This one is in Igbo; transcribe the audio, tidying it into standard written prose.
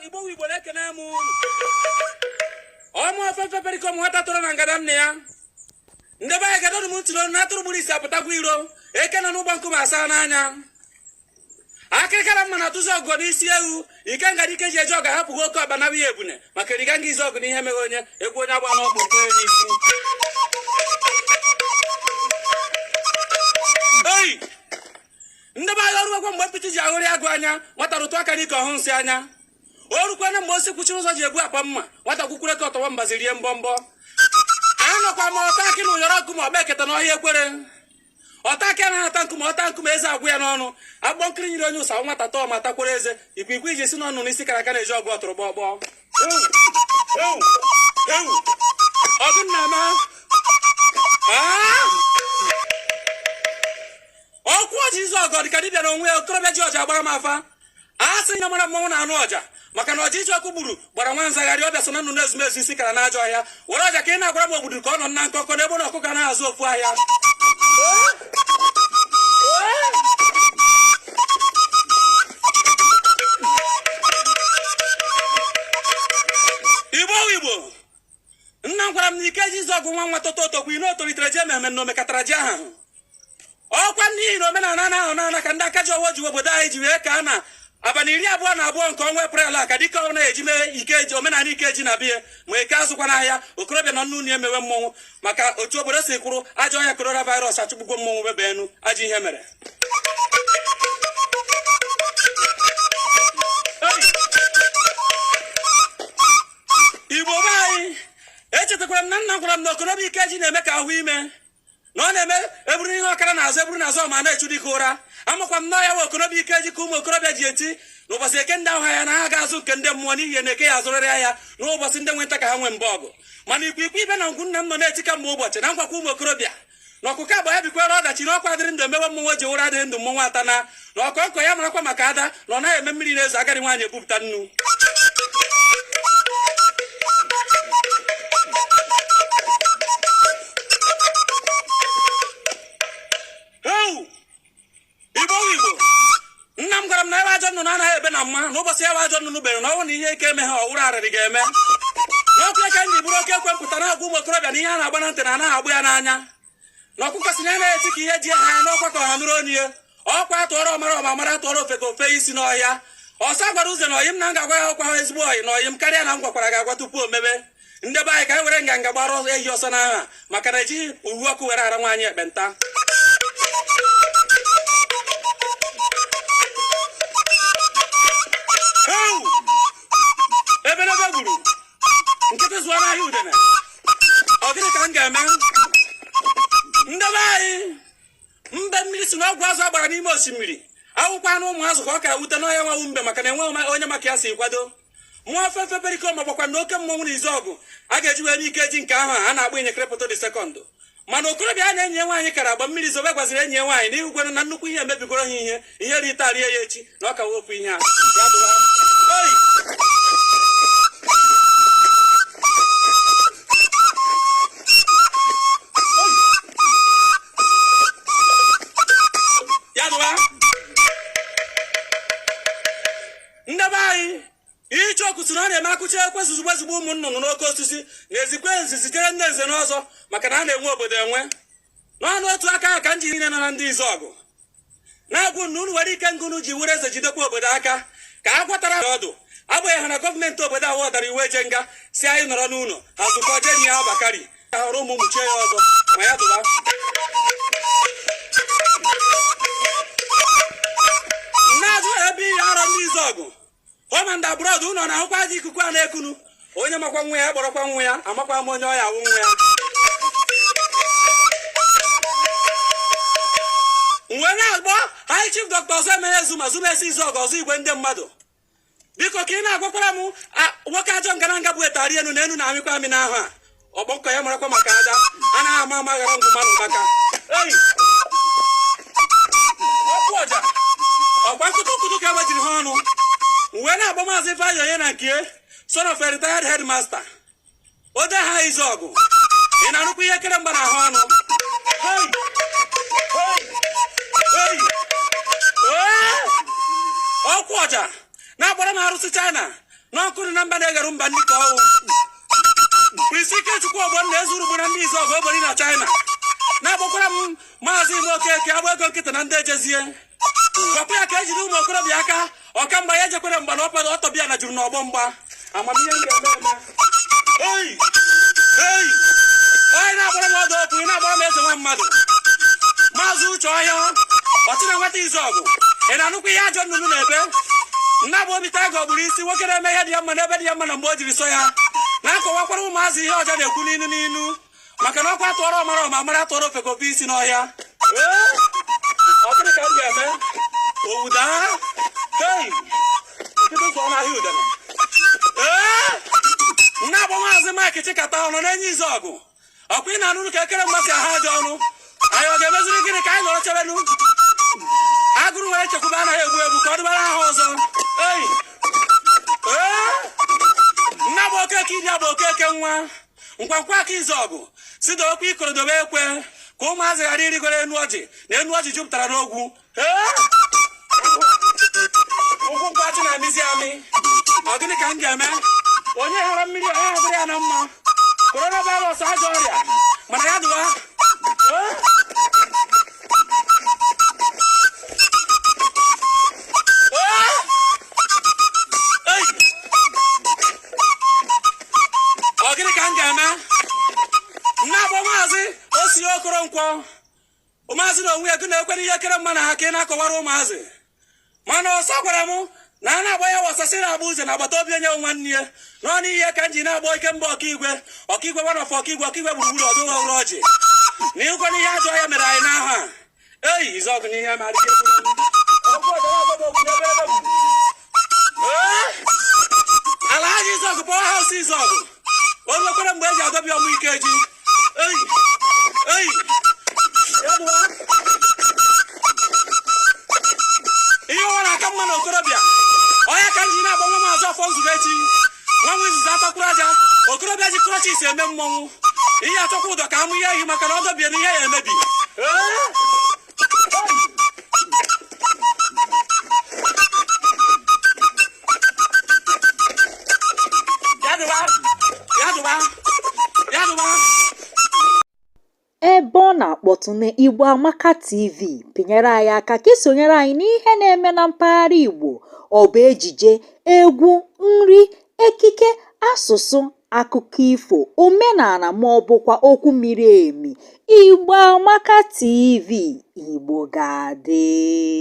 Igbo Igbo na-ekene m ọmụ ofefe perikom nwata tụrụ na ngada nne ya ndị be anyị gadọrụ m ntụrụ na atụrụ gburu isi apụtakwa iro eke nọ n'ụgbọ nkume asaa n'anya akịrịkara mma na atụzi ọgụ n'isi ewu ike ngada ike ji eji ọga hapụghị oke ọba na biya ebune maka eriga nga izi ọgụ n'ihe mere onye egwu onye agba n'ọkpụ nke n'isi oyi ndị be anyị ọrụ egwu mgbe mpịtị ji ahụrị agụ anya nwata rụtụ aka n'ike ọhụ nsị anya o rukwana mgbe osi kwuchiri ụzọ ji egbu akpa mma nwata kwukwure ka ọtọwa mbazi rie mbọmbọ anọkwa m ọta akị na ụyọrọ ọkụ ma ọgba eketa n'ọhịa ekwere ọta akị anaghị ata nkume ọta nkume eze agwụ ya n'ọnụ agbọ nkiri nyere onye ụsa nwata tọọ ma takwere eze ikwiikwi iji si n'ọnụ n'isi kara aka na-eji ọgụ ọtụrụ gbọgbọ ọgụ nna ma ọkwụ ọja izu ọgọ dịka dibịa na onwe ya okorobịa ji ọja gbara m afa a sị ya mara mmọnwụ na-anụ ọja maka na ọja iji ọkụ gburu gbara nwa nzagharị ọbịa so na nnụnụ ezumezu isi kara n'ajọ ọhịa were ọja ka ị na-agwara m ogbudu ka ọ nọ na nkọkọ n'ebe na ọkụkọ anaghị azụ ofu ahịa Igbo nna m gwara m na ike ji izu ọgụ nwa nwa tototokwu ine o tolitere ji ememe na omekatara ji ahụ ọkwa n'ihi na omenala ahụ na-ana ka ndị aka ji ọwọ ji obodo anyị ji wee ka a na abalị 22 nke ọnwa Eprel a ka dịka ọ na-eji mee ikeji omenala ikeji na bie ma eke azụkwa n'ahịa okorobịa nọ n'ụlọ emewe mmọnwụ maka otu obodo si kwụrụ ajọ ọhịa coronavirus achụgbugwo mmọnwụ bebe enu ajọ ihe mere Igbo be anyị echetakwara m na nna gwara m na okorobịa ikeji na-eme ka ahụ ime na ọ na-eme eburu ihe ọkara n'azụ eburu n'azụ ọma na-echu dịka ụra amakwa m na ya nwe okorobịa ikeji ka ụmụ okorobịa ji eti n'ụbọchị eke ndị ahụ ya na ha ga-azụ nke ndị mmụọ n'ihi na eke ya azụrịrị ya n'ụbọchị ndị nweta ka ha nwee mba ọgụ mana ikwiikwi ibe na ngwu nna m nọ na-eti ka mgbe ụbọchị na ngwakwa ụmụ okorobịa na ọkụkọ agba ya bikwara ọdachi na ọkwa adịrị ndụ emewe mmụnwe ji ụra adịrị ndụ mmọnwụ ata na ọkọnkọ ya marakwa maka ada na ọ naghị eme mmiri na-ezo agadi nwaanyị ebupụta nnu Igbo nna m gwara m na ebe ajọ nnụnụ anaghị ebe na mma n'ụbọchị ebe ajọ nnụnụ bere na ọnwụ na ihe ike eme ha ọwụrụ arịrị ga-eme n'ọkụ eke ndị bụrụ oke ekwe mpụta na-agwa ụmụ okorobịa na ihe a na-agba na ntị na anaghị agbụ ya n'anya na ọkụkọ si na ya na-eti ka ihe ji ha anya n'ọkwa ka ọha nụrụ onye ọkwa atụọrọ ọmara ọma mara atụọrọ ofe ka ofe isi n'ọhịa ọsọ gwara ụzọ na ọyị m na m ga-agwa ya ọkwa ha ezigbo ọyị na ọyị m karịa na m gwakwara gị agwa tupu o mebe ndị be anyị ka anyị were nganga gbara ehi ọsọ n'agha maka na ejighị uwe ọkụ were ara nwaanyị ekpenta ebenebe gburu nkịtị zụọ n'ahịa udene ọ gịnị ka m ga-eme ndị be anyị mbe mmiri si na ọgwụ azụ agbara n'ime osimiri akwụkwọ anụ ụmụ azụ ka ọ ka wute n'ọhịa nwawu mbe maka na enweghị onye maka ya si kwado mmụọ fefe perikom gbakwa na oke mmọnwụ na izu ọgụ a ga-eji wee n'ike ji nke ahụ a na-akpọ Inyekere Photo the Second mana okorobịa a na-enyi nwaanyị kara agba mmiri zobe gwaziri enyi nwaanyị n'ihu gwere na nnukwu ihe emebigoro ha ihe ri taa rie ya echi na ọ ka wepụ ihe a ndị be anyị iche ọkụ si na ọ na-eme akụcha ekwe zuzugbo ezigbo ụmụ nnụnụ n'oke osisi na-ezikwe nzi zitere ndị nze n'ọzọ maka na a na-enwe obodo enwe n'ọnụ otu aka ahụ ka m ji niile nọ na ndị izu ọgụ na-agwụ na unu nwere ike ngụnụ ji were eze jidekwa obodo aka ka a gwatara ọdụ agbanyeghị ha na gọọmenti obodo ahụ ọdara iwu eje nga si anyị nọrọ n'ụlọ ha zụkọ jeni ya Bakari ka hụrụ ụmụ mụchie ya ọzọ ma ya dụba na-azụ ebe ihe arọ ndị izu ọgụ ọmanda brọd ụlọ na-ahụkwa aja ikuku a na-ekunu onye makwa nwa ya kpọrọkwa nwa ya amakwa m onye ọ ya awụ nwa ya mgbe na-agbọ High Chief Dr. Ọzọ Emene Zumesi izu ọgụ ọzọ igwe ndị mmadụ biko ka ị na-agwakwara m nwoke ajọ ngana bụ etari enu na enu na-amịkwa amị n'ahụ a ọgbọnkọ ya marakwa maka ada a na-aha ama ama ghara ngwụ mmadụ maka ọkụ ọja ọkwa nkụtụ ka ewejiri ha ọnụ mgbe na-agba maazị Ifeanyi onye na nke son of a retired headmaster ode ha izu ọgụ ị na-arụkwa ihe kere mgba n'ahụ ọnụ ọkụ ọja na-agbara m arụsị China n'ọkụrụ na mba na-egere mba ndị ka ọwụ Prince Ikechukwu Ogbonna ezuru bụ na ndị izu ọgụ ogbori na China na-agbakwara m maazị Ime Okeke agba ego nkịta na ndị ejezie gwapụ ya ka ejiri ụmụ okorobịa aka ọkamgba ya ejekwere mgba na ọtọbịa na juru n'ọgbọ mgba amamihe m ga-eme onye na-agbara m ọdụ okwu ị na-agbara m eze nwa mmadụ maazị Uche Ọhịa ọchị na nweta izu ọgụ ị na-anụkwa ihe ajọ nnụnụ na-ebe nna bụ obi Tiger gburu isi nwoke na-eme ihe dị ya mma n'ebe dị ya mma na mgbe o jiri so ya na-akọwakwara ụmụazị ihe ọjọọ na-ekwu n'inu maka na ọkwa tụọrọ ọmara ọma mara tụọrọ ofekofe isi n'ọhịa ọ gịnị ka m ga-eme owuda nna agba maazị Mike Chikata ọnụ na-enye izu ọgụ ọkwa ị na-anụrụ ka ekere mmasị aha ajọ ọnụ anyị ọ ga-emeziri gịnị ka anyị nọrọ chebenu agụrụ nwere chekwube anaghị egbu egbu ka ọ dịbara aha ọzọ nna bụ Okeke iri abụ Okeke nwa nkwankwa aka izu ọgụ si dokwa ikorodobe ekwe ka ụmụazị ghara irigoro enu ọjị na enu ọjị jupụtara n'ogwu ụkwụ mkpachi na amizi amị ọ gịnị ka m ga-eme onye hara mmiri onye hadịrị ya na mma coronavirus ajọ ọrịa mana ya dụwa ọ gịnị ka m ga-eme nna agba maazị Osi Okoronkwo ụmụazị na onwe ya gị na-ekwere ihe kere mma na ha ka ị na-akọwara ụmụazị mana ọsọ gwara m na a na-agba ya wasasị na-agba uze na agbata obi enye nwanne ya n'ọnụ ihe ka m ji na-agba ike mba ọkaigwe gbanọfọ ọkaigwe gburugburu ọdụghị ọhụrụ ọjị na ịgwa n'ihe ajọ ya mere anyị n'ahụ a izu ọgụ n'ihe mara ala ha ji izu ọgụ pọwa haus izu ọgụ o nwekwara mgbe eji adọbi ọmụ ike ji ihe ọnwa na-aka mma na okorobịa ọnya ka m ji na-agba nwa maazị Ọfọ Nzube echi nwa nwa izizi atakwuru aja okorobịa ji krọchis eme mmọnwụ ihe achọkwa ụdọ ka amụ ihe ehi maka na ọ dọbie na ihe ya emebi ebe ọ na-akpọtụ na Igbo Amaka TV pinyere anyị aka ka isonyere anyị n'ihe na-eme na mpaghara Igbo ọ bụ ejije egwu nri ekike asụsụ akụkọ ifo omenala ma ọ bụkwa okwu miri emi Igbo Amaka TV Igbo ga-adị